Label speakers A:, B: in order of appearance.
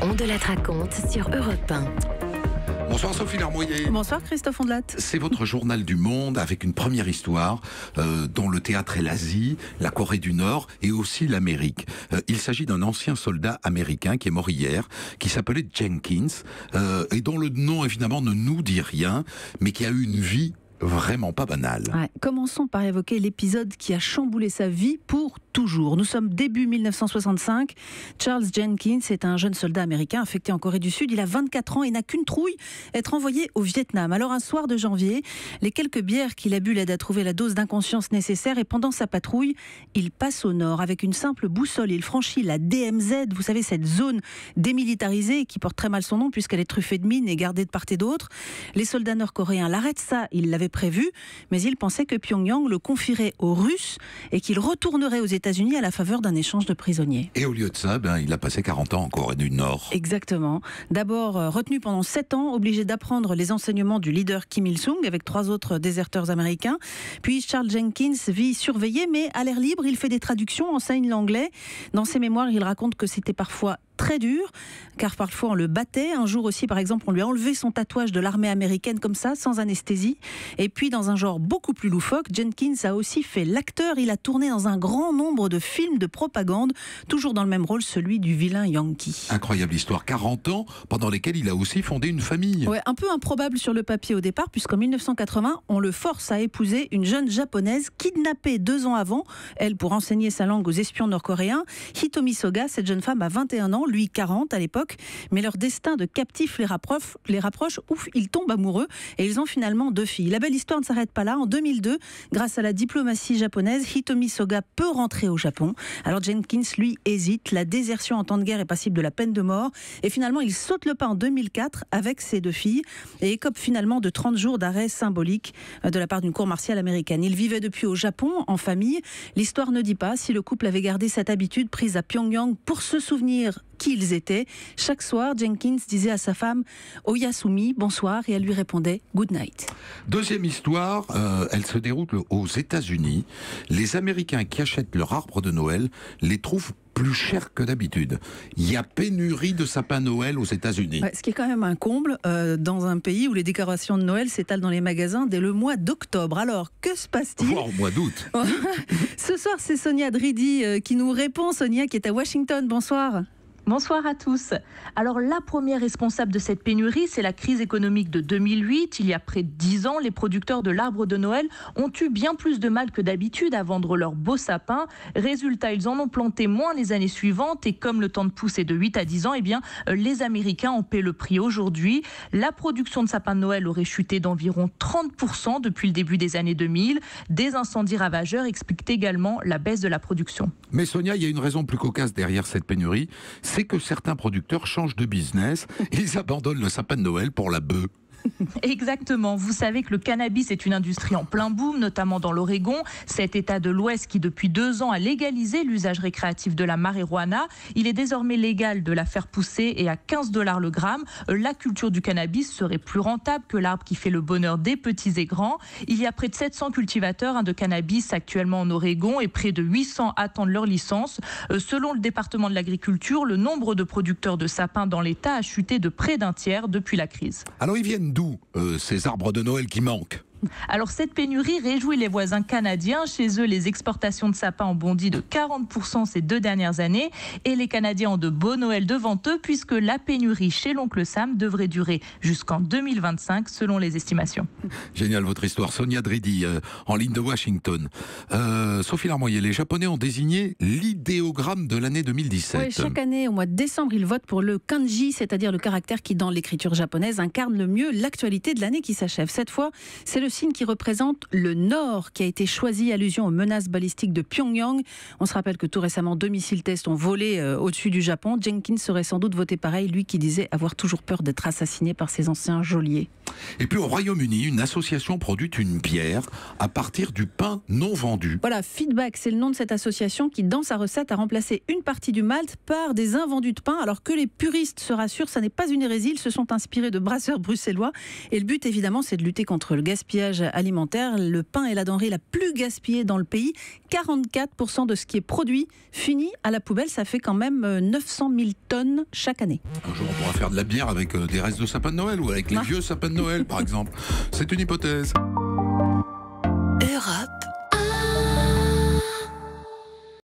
A: On de la raconte sur Europe 1.
B: Bonsoir Sophie Larmoyer.
C: Bonsoir Christophe Ondelat.
B: C'est votre journal du monde avec une première histoire dont le théâtre est l'Asie, la Corée du Nord et aussi l'Amérique. Il s'agit d'un ancien soldat américain qui est mort hier, qui s'appelait Jenkins et dont le nom évidemment ne nous dit rien, mais qui a eu une vie vraiment pas banale.
C: Ouais, commençons par évoquer l'épisode qui a chamboulé sa vie pour toujours. Nous sommes début 1965. Charles Jenkins est un jeune soldat américain affecté en Corée du Sud. Il a 24 ans et n'a qu'une trouille, être envoyé au Vietnam. Alors un soir de janvier, les quelques bières qu'il a bu l'aident à trouver la dose d'inconscience nécessaire et pendant sa patrouille, il passe au nord. Avec une simple boussole, il franchit la DMZ, vous savez, cette zone démilitarisée qui porte très mal son nom puisqu'elle est truffée de mines et gardée de part et d'autre. Les soldats nord-coréens l'arrêtent, ça, ils l'avaient prévu, mais il pensait que Pyongyang le confierait aux Russes et qu'il retournerait aux États-Unis à la faveur d'un échange de prisonniers.
B: Et au lieu de ça, il a passé 40 ans en Corée du Nord.
C: Exactement. D'abord retenu pendant 7 ans, obligé d'apprendre les enseignements du leader Kim Il-sung avec 3 autres déserteurs américains. Puis Charles Jenkins vit surveillé, mais à l'air libre, il fait des traductions, enseigne l'anglais. Dans ses mémoires, il raconte que c'était parfois très dur, car parfois on le battait. Un jour aussi, par exemple, on lui a enlevé son tatouage de l'armée américaine comme ça, sans anesthésie. Et puis, dans un genre beaucoup plus loufoque, Jenkins a aussi fait l'acteur. Il a tourné dans un grand nombre de films de propagande, toujours dans le même rôle, celui du vilain Yankee.
B: Incroyable histoire. 40 ans pendant lesquels il a aussi fondé une famille.
C: Ouais, un peu improbable sur le papier au départ, puisqu'en 1980, on le force à épouser une jeune japonaise kidnappée 2 ans avant, elle pour enseigner sa langue aux espions nord-coréens. Hitomi Soga, cette jeune femme a 21 ans, lui 40 à l'époque, mais leur destin de captif les rapproche, ouf, ils tombent amoureux et ils ont finalement 2 filles. La belle histoire ne s'arrête pas là. En 2002, grâce à la diplomatie japonaise, Hitomi Soga peut rentrer au Japon. Alors Jenkins, lui, hésite. La désertion en temps de guerre est passible de la peine de mort et finalement il saute le pas en 2004 avec ses 2 filles et écope finalement de 30 jours d'arrêt symbolique de la part d'une cour martiale américaine. Il vivait depuis au Japon, en famille. L'histoire ne dit pas si le couple avait gardé cette habitude prise à Pyongyang pour se souvenir qui ils étaient. Chaque soir, Jenkins disait à sa femme « Oyasumi, bonsoir » et elle lui répondait « Good night ».
B: Deuxième histoire, elle se déroule aux États-Unis. Les Américains qui achètent leur arbre de Noël les trouvent plus cher que d'habitude. Il y a pénurie de sapins Noël aux États-Unis.
C: Ouais, ce qui est quand même un comble dans un pays où les décorations de Noël s'étalent dans les magasins dès le mois d'octobre. Alors, que se passe-t-il ?
B: Voire au mois d'août.
C: Ce soir, c'est Sonia Dridi qui nous répond. Sonia qui est à Washington. Bonsoir.
D: Bonsoir à tous. Alors la première responsable de cette pénurie, c'est la crise économique de 2008. Il y a près de 10 ans, les producteurs de l'arbre de Noël ont eu bien plus de mal que d'habitude à vendre leurs beaux sapins. Résultat, ils en ont planté moins les années suivantes et comme le temps de pousse est de 8 à 10 ans, les Américains en paient le prix aujourd'hui. La production de sapins de Noël aurait chuté d'environ 30% depuis le début des années 2000. Des incendies ravageurs expliquent également la baisse de la production.
B: Mais Sonia, il y a une raison plus cocasse derrière cette pénurie, c'est que certains producteurs changent de business et ils abandonnent le sapin de Noël pour la bœuf.
D: Exactement. Vous savez que le cannabis est une industrie en plein boom, notamment dans l'Oregon, cet État de l'Ouest qui depuis 2 ans a légalisé l'usage récréatif de la marijuana. Il est désormais légal de la faire pousser et à 15 $ le gramme. La culture du cannabis serait plus rentable que l'arbre qui fait le bonheur des petits et grands. Il y a près de 700 cultivateurs de cannabis actuellement en Oregon et près de 800 attendent leur licence. Selon le département de l'agriculture, le nombre de producteurs de sapins dans l'État a chuté de près d'un tiers depuis la crise.
B: Alors ils viennent d'où ces arbres de Noël qui manquent ?
D: Alors cette pénurie réjouit les voisins canadiens. Chez eux, les exportations de sapins ont bondi de 40% ces 2 dernières années. Et les Canadiens ont de beaux Noëls devant eux puisque la pénurie chez l'oncle Sam devrait durer jusqu'en 2025 selon les estimations.
B: Génial votre histoire. Sonia Dridi en ligne de Washington. Sophie Larmoyer, les Japonais ont désigné l'idéogramme de l'année 2017.
C: Oui, chaque année, au mois de décembre, ils votent pour le kanji, c'est-à-dire le caractère qui, dans l'écriture japonaise, incarne le mieux l'actualité de l'année qui s'achève. Cette fois, c'est le signe qui représente le Nord qui a été choisi, allusion aux menaces balistiques de Pyongyang. On se rappelle que tout récemment, 2 missiles tests ont volé au-dessus du Japon. Jenkins serait sans doute voté pareil, lui qui disait avoir toujours peur d'être assassiné par ses anciens geôliers.
B: Et puis au Royaume-Uni, une association produit une bière à partir du pain non vendu.
C: Voilà, Feedback, c'est le nom de cette association qui, dans sa recette, a remplacé une partie du malt par des invendus de pain. Alors que les puristes se rassurent, ça n'est pas une hérésie, ils se sont inspirés de brasseurs bruxellois. Et le but, évidemment, c'est de lutter contre le gaspillage gaspillage alimentaire. Le pain est la denrée la plus gaspillée dans le pays. 44% de ce qui est produit finit à la poubelle. Ça fait quand même 900 000 tonnes chaque année.
B: Un jour, on pourra faire de la bière avec des restes de sapin de Noël ou avec les vieux sapins de Noël, par exemple. C'est une hypothèse.
A: Europe